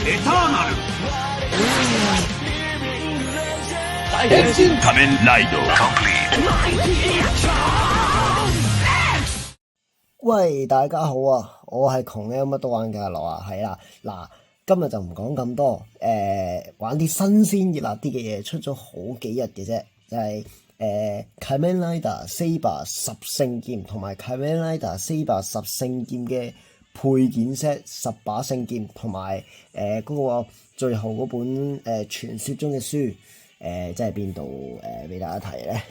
エターナル変身仮面ライド喂，大家好啊！我係窮嘅乜都玩嘅阿樂啊，係啦，嗱，今日就唔講咁多，玩啲新鮮熱辣啲嘅嘢，出咗好幾日嘅啫，就係Kamen Rider Saber 十聖劍同埋 Kamen Rider Saber 十聖劍嘅配件 set 10把聖劍，同埋嗰個最後嗰本傳說中嘅書，即係邊度俾大家睇咧？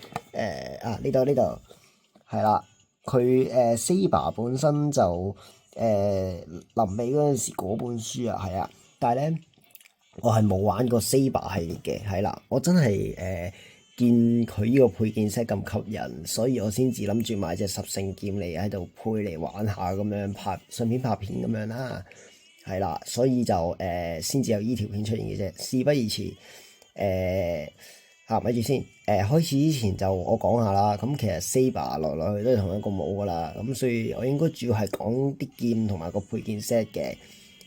呢度係啦。佢Saber 本身就臨尾嗰陣時嗰本書啊，係啊，但係咧我係冇玩過 Saber 系列嘅，係啦，我真係見佢呢個配件 set 咁吸引，所以我先至諗住買隻十聖劍嚟喺度配嚟玩下咁樣順便拍片咁樣啦，係啦，所以就先至有依條片出現嘅啫。事不宜遲，咪住先，開始之前就我講下啦。咁其實 Saber 來去都係同一個帽噶啦，咁所以我應該主要係講啲劍同埋個配件 set 嘅，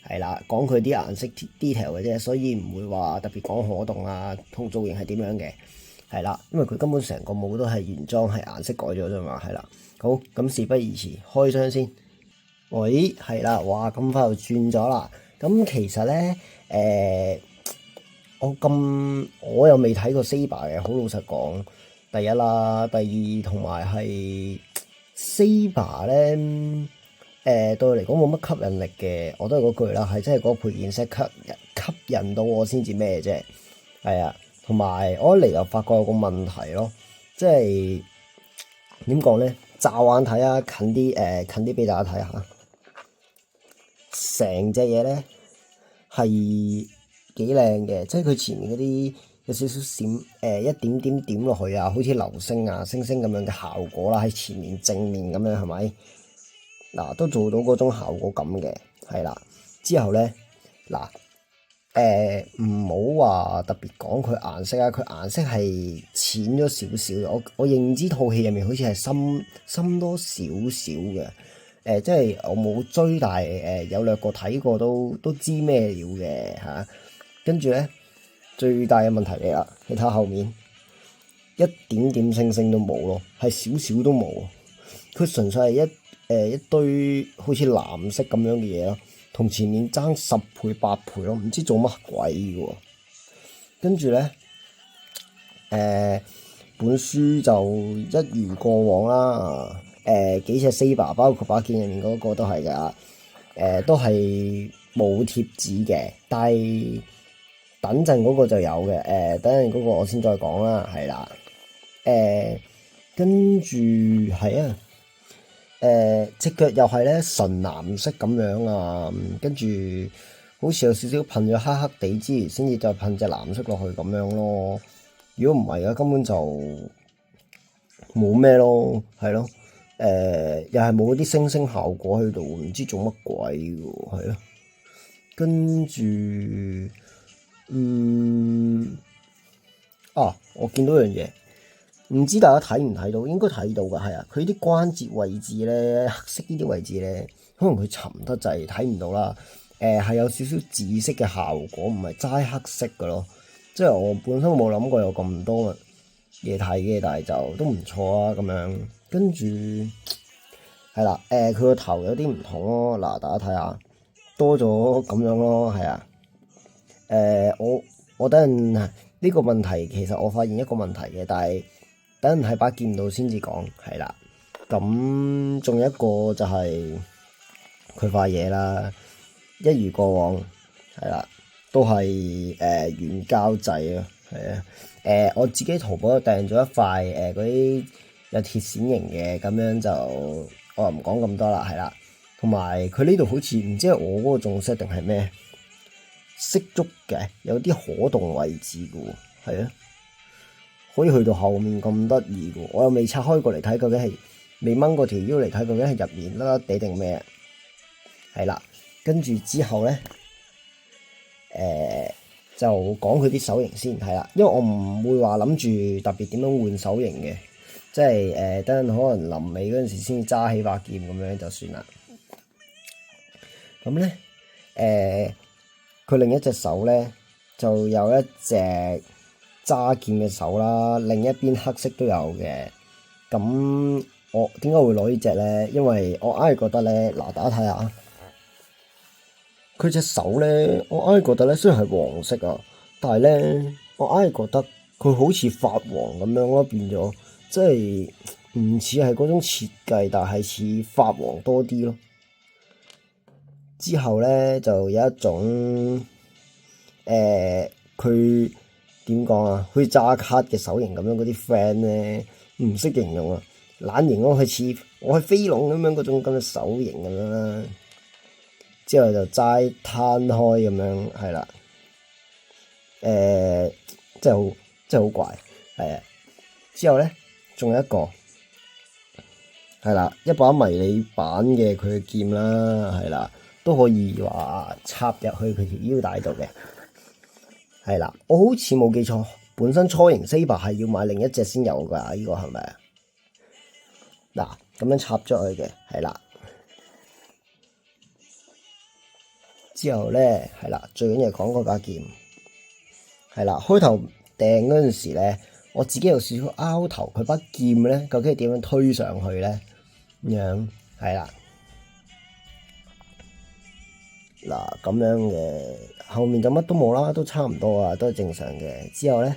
係啦，講佢啲顏色 detail 嘅啫，所以唔會話特別講可動啊同造型係點樣嘅，係啦，因為佢根本成個帽都係原裝，係顏色改咗啫嘛，係啦。好，咁事不宜遲，開箱先。喂，係啦，哇，咁快就轉咗啦。咁其實咧，我又未睇過 Saber 嘅，好老實講。第一啦，第二同埋係 Saber 咧，對我嚟講冇乜吸引力嘅。我都係嗰句啦，係真係嗰個配件 set 吸引到我先至咩啫。係啊，同埋我一嚟就發覺有個問題咯，即係點講咧？驟眼睇啊，近啲俾大家睇下，成隻嘢咧係幾靚嘅，即係佢前面嗰啲有少少閃，一點點點落去啊，好似流星啊、星星咁樣嘅效果啦，喺前面正面咁樣係咪？嗱，都做到嗰種效果咁嘅，係啦。之後咧，嗱，唔好話特別講佢顏色啊，佢顏色係淺咗少少。我認知套戲入面好似係深多少少嘅，即係我冇追，但係有略過睇過都知咩料嘅嚇。跟住咧，最大嘅問題嚟啦，你睇下後面一點點星星都冇咯，係少少都冇。佢純粹係一堆好似藍色咁樣嘅嘢咯，同前面爭10倍8倍咯，唔知做乜鬼嘅喎。跟住咧，本書就一如過往啦，幾隻 Saber 包括把劍入面嗰個都係㗎，都係冇貼紙嘅，但係等陣嗰個就有嘅，等陣嗰個我先再講啦，係啦，跟住係啊，隻腳又係咧純藍色咁樣啊，跟住好似有少少噴咗黑黑地之餘，先至再噴隻藍色落去咁樣咯。如果唔係嘅，根本就冇咩咯，係咯，又係冇啲星星效果喺度，唔知做乜鬼嘅喎，係咯，跟住。我見到樣嘢，唔知大家睇唔睇到？應該睇到㗎，係啊。佢啲關節位置咧，黑色呢啲位置咧，可能佢沉得滯，睇唔到啦。係有少少紫色嘅效果，唔係齋黑色嘅咯。即係我本身冇諗過有咁多嘢睇嘅，但係就都唔錯啊咁樣。跟住係啦，佢個頭有啲唔同咯。嗱，大家睇下，多咗咁樣咯，係啊。我等陣呢個問題，其實我發現一個問題嘅，但係等陣喺把劍度先至講，係啦。咁仲有一個就係佢塊嘢啦，一如過往，係啦，都係原膠製啊，係啊。我自己淘寶訂咗一塊嗰啲有鐵線型嘅，咁樣就我又唔講咁多啦，係啦。同埋佢呢度好似唔知係我嗰個仲 set 定係咩？色足嘅，有啲可動位置嘅喎，係啊，可以去到後面咁得意嘅喎，我又未拆開過嚟睇，究竟係未掹過條腰嚟睇，究竟係入面甩甩地定咩？係啦，跟住之後咧，就講佢啲手型先，係啦，因為我唔會話諗住特別點樣換手型嘅，即係等陣可能臨尾嗰陣時先揸起把劍咁樣就算啦。咁咧，佢另一隻手咧就有一隻揸劍嘅手啦，另一邊黑色都有嘅。咁我點解會攞呢隻咧？因為我硬係覺得咧，嗱，大家睇下佢隻手咧，我硬係覺得咧，雖然係黃色啊，但係咧我硬係覺得佢好似發黃咁樣咯，變咗即係唔似係嗰種設計，但係似發黃多啲咯。之後咧就有一種佢點講啊？好似揸卡嘅手型咁樣嗰啲 friend 咧，唔識形容啊，懶型咯，佢似我係飛龍咁樣嗰種咁嘅手型咁樣啦。之後就齋攤開咁樣，係啦，真係好怪，係啊。之後咧仲有一個係啦，一把迷你版嘅佢嘅劍啦，係啦，都可以話插入去佢條腰帶度嘅。係啦，我好似冇記錯，本身初型 Saber 係要買另一隻先有㗎，呢個係咪啊？嗱，咁樣插咗去嘅，係啦。之後咧，係啦，最緊要講嗰把劍，係啦。開頭掟嗰陣時咧，我自己有少少拗頭，佢把劍咧究竟係點樣推上去咧？咁樣係啦。嗱，咁樣嘅後面就乜都冇啦，都差唔多啊，都係正常嘅。之後咧，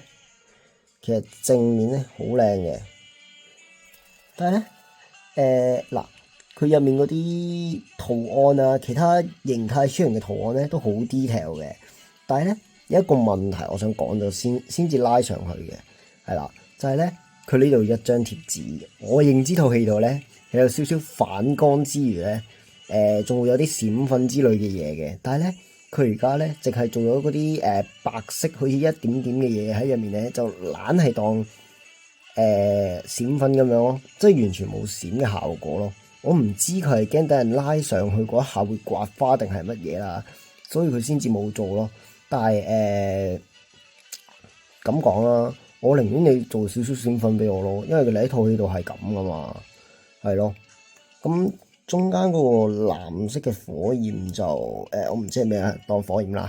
其實正面咧好靚嘅，但係咧，嗱，佢入面嗰啲圖案啊，其他形態出現嘅圖案咧都好 detail 嘅。但係咧有一個問題，我想講咗先至拉上去嘅，係啦，就係咧佢呢度一張貼紙，我認知套戲度咧係有少少反光之餘咧。仲會有啲閃粉之類嘅嘢嘅，但係咧，佢而家咧淨係做咗嗰啲白色，好似一點點嘅嘢喺入面咧，就懶係當閃粉咁樣咯，即係完全冇閃嘅效果咯。我唔知佢係驚等人拉上去嗰一下會刮花定係乜嘢啦，所以佢先至冇做咯。但係咁講啦，我寧願你做少少閃粉俾我咯，因為佢哋喺套戲度係咁噶嘛，係咯，咁。中間嗰個藍色嘅火焰就我唔知係咩啊，當火焰啦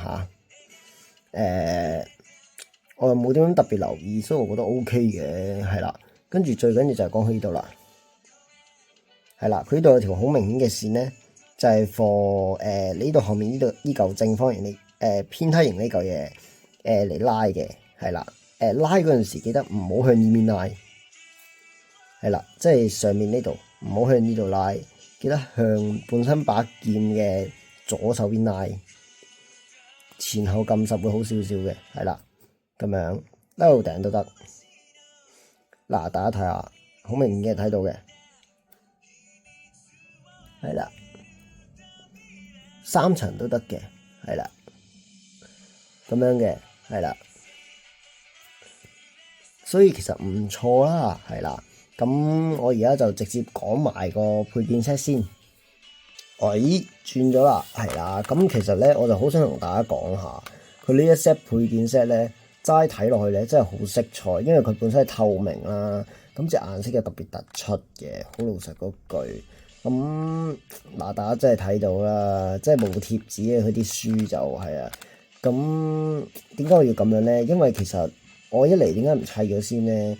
嚇。我又冇點樣特別留意，所以我覺得 OK 嘅，係啦。跟住最緊要就係講佢呢度啦，係啦，佢呢度有條好明顯嘅線咧，就係 for 你呢度後面呢嚿正方形偏梯形呢嚿嘢嚟拉嘅，係啦。拉嗰陣時記得唔好向呢邊拉，係啦，即係上面呢度唔好向呢度拉。記得向本身把劍嘅左手邊拉，前後撳實會好少少嘅，係啦，咁樣一路頂都得。嗱，大家睇下，好明顯嘅睇到嘅，係啦，3層都得嘅，係啦，咁樣嘅，係啦，所以其實唔錯啦，係啦。咁我而家就直接講埋個配件 set 先。咦，轉咗啦，係啦。咁其實咧，我就好想同大家講下，佢呢一 set 配件 set 咧，齋睇落去咧，真係好色彩，因為佢本身係透明啦，咁隻顏色又特別突出嘅。好老實嗰句，咁嗱，大家真係睇到啦，即係冇貼紙嘅佢啲書就係啊。咁點解我要咁樣咧？因為其實我一嚟點解唔砌咗先咧？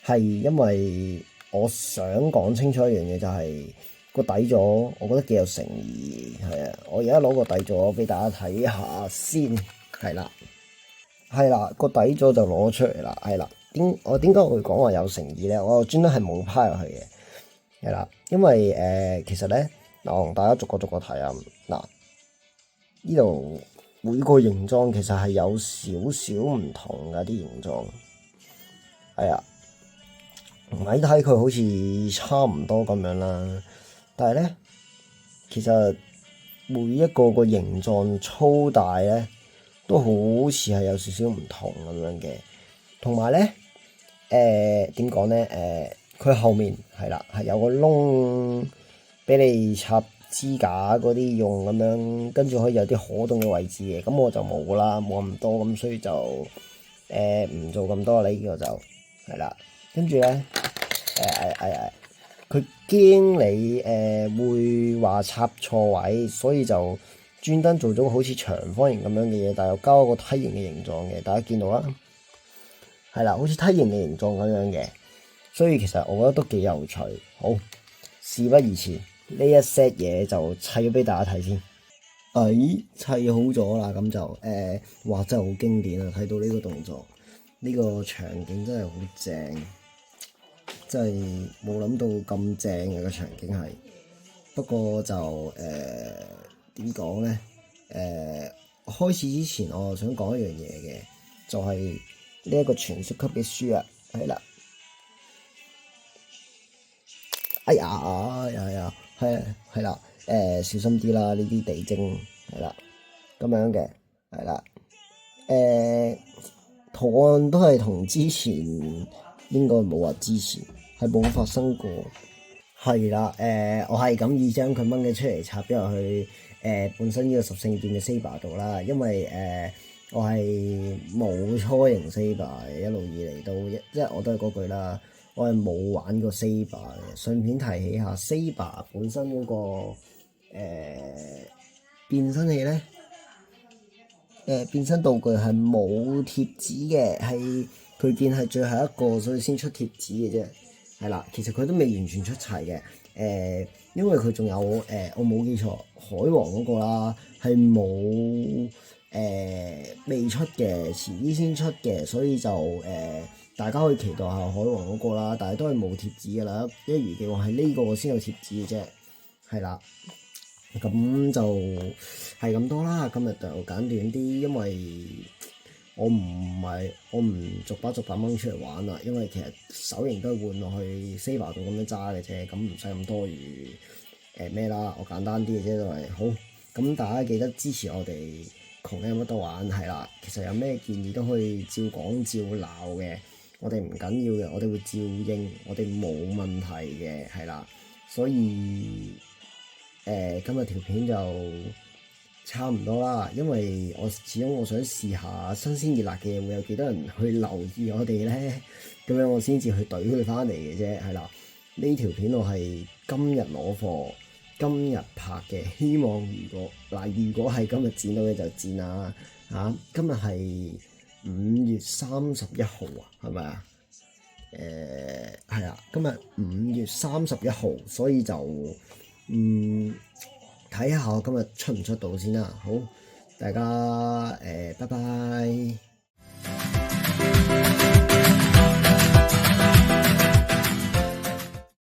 係因為我想講清楚一樣嘢，就係個底座，我覺得幾有誠意，係啊！我而家攞個底座俾大家睇下先，係啦，係啦，個底座就攞出嚟啦，係啦。我點解會講話有誠意咧？我專登係冇趴入去嘅，係啦，因為其實咧，嗱，我同大家逐個睇啊，嗱，呢度每個形狀其實係有少少唔同㗎啲形狀，係啊。睇睇佢好似差唔多咁樣啦，但係咧，其實每一個形狀粗大咧，都好似係有少少唔同咁樣嘅。同埋咧，點講咧？佢後面係啦，係有個窿俾你插支架嗰啲用咁樣，跟住可以有啲可動嘅位置嘅。咁我就冇啦，冇咁多，咁所以就唔做咁多啦。呢個就係啦。跟住咧，佢驚你會話插錯位，所以就專登做咗好似長方形咁樣嘅嘢，但係又交一個梯形嘅形狀嘅，大家見到啦，係啦，好似梯形嘅形狀咁樣嘅，所以其實我覺得都幾有趣。好，事不宜遲，呢一 set 嘢就砌咗俾大家睇先。砌好咗啦，咁就哇真係好經典啊！睇到呢個動作，呢個場景真係好正，真係冇諗到咁正嘅個場景係。不過就點講咧？開始之前我想講一樣嘢嘅，就係呢一個傳說級嘅書啊，係啦。哎呀，係啦，小心啲啦，呢啲地精係啦，咁樣嘅係啦，圖案都係同之前應該冇話之前係冇發生過，係啦，我係咁意將佢掹咗出嚟插咗入去本身呢個十聖劍嘅 Saber 度啦，因為我係冇初型 Saber 一路以嚟都即係我都係嗰句啦。我係冇玩過 Saber 嘅，順便提起下 Saber 本身嗰個變身器咧，變身道具係冇貼紙嘅，係佢見係最後一個，所以先出貼紙嘅啫。係啦，其實佢都未完全出齊嘅，因為佢仲有我冇記錯，海王嗰個啦係冇未出嘅，遲啲先出嘅，所以就大家可以期待下海王嗰個啦，但係都係冇貼紙噶啦，一如既往係呢個先有貼紙嘅啫，係啦，咁就係咁多啦。今日就簡短啲，因為我唔逐把掹出嚟玩啦，因為其實手型都係換落去 Saber 度咁樣揸嘅啫，咁唔使咁多餘咩啦，我簡單啲嘅啫都係好。咁大家記得支持我哋窮有乜得玩係啦，其實有咩建議都可以照講照鬧嘅。我哋唔緊要嘅，我哋會照應，我哋冇問題嘅，係啦。所以今日條片就差唔多啦，因為始終我想試下新鮮熱辣嘅嘢會有幾多人去留意我哋咧，咁樣我先至去懟佢翻嚟嘅啫，係啦。呢條片我係今日攞貨，今日拍嘅，希望如果係今日剪到嘅就剪啦嚇。今日係5月31號啊，係咪啊？係啊，今日5月31號，所以就睇下我今日出唔出到先啦。好，大家拜拜。